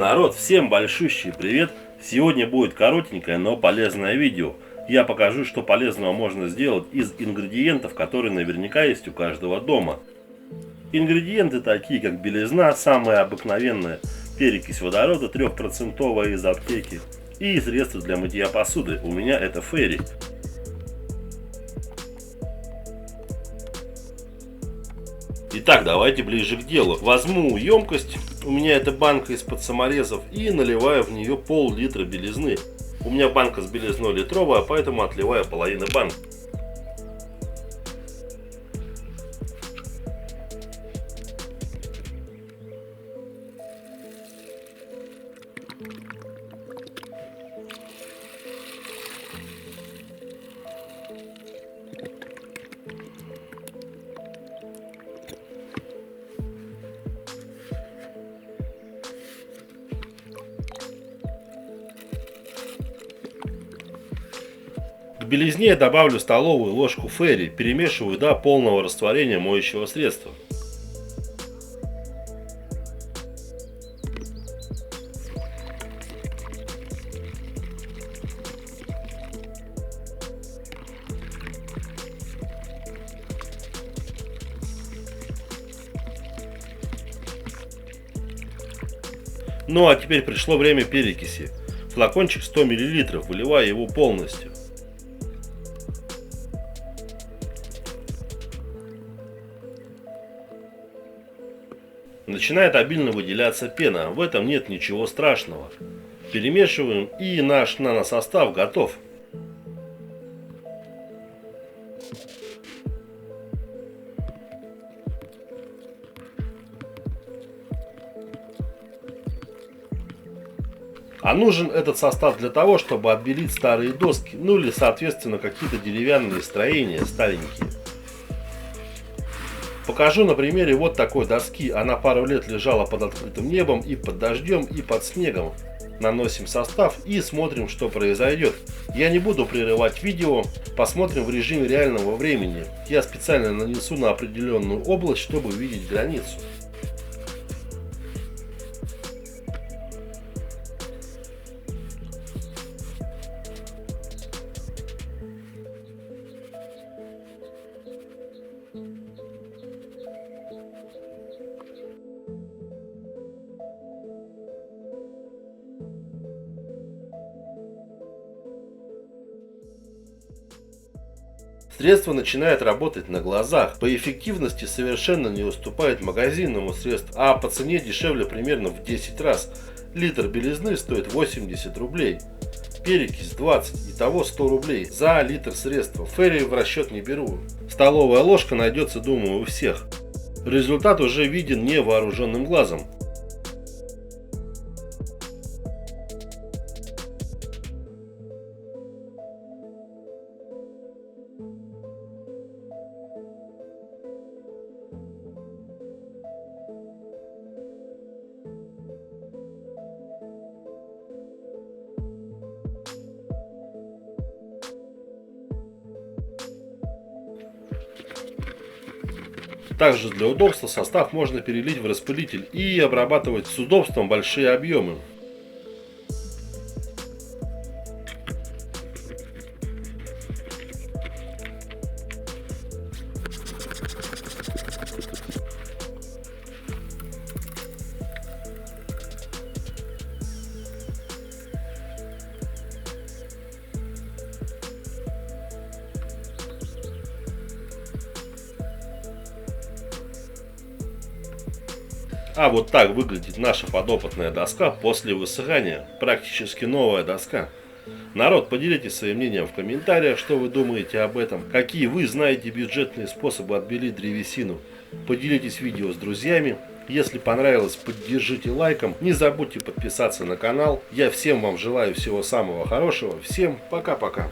Народ, всем большущий привет! Сегодня будет коротенькое, но полезное видео. Я покажу, что полезного можно сделать из ингредиентов, которые наверняка есть у каждого дома. Ингредиенты такие, как белизна, самая обыкновенная, перекись водорода 3% из аптеки и средства для мытья посуды. У меня это Фейри. Итак, давайте ближе к делу. Возьму емкость, у меня это банка из-под саморезов, и наливаю в нее пол-литра белизны. У меня банка с белизной литровая, поэтому отливаю половину банки. К белизне я добавлю столовую ложку Фейри, перемешиваю до полного растворения моющего средства. Ну а теперь пришло время перекиси. Флакончик 100 мл, выливаю его полностью. Начинает обильно выделяться пена, в этом нет ничего страшного. Перемешиваем, и наш наносостав готов. А нужен этот состав для того, чтобы отбелить старые доски, ну или соответственно какие-то деревянные строения старенькие. Покажу на примере вот такой доски. Она пару лет лежала под открытым небом и под дождем, и под снегом. Наносим состав и смотрим, что произойдет. Я не буду прерывать видео, посмотрим в режиме реального времени. Я специально нанесу на определенную область, чтобы увидеть границу. Средство начинает работать на глазах. По эффективности совершенно не уступает магазинному средству, а по цене дешевле примерно в 10 раз. Литр белизны стоит 80 рублей. Перекись 20, итого 100 рублей за литр средства. Фейри в расчет не беру. Столовая ложка найдется, думаю, у всех. Результат уже виден невооруженным глазом. Также для удобства состав можно перелить в распылитель и обрабатывать с удобством большие объемы. А вот так выглядит наша подопытная доска после высыхания. Практически новая доска. Народ, поделитесь своим мнением в комментариях, что вы думаете об этом. Какие вы знаете бюджетные способы отбелить древесину. Поделитесь видео с друзьями. Если понравилось, поддержите лайком. Не забудьте подписаться на канал. Я всем вам желаю всего самого хорошего. Всем пока-пока.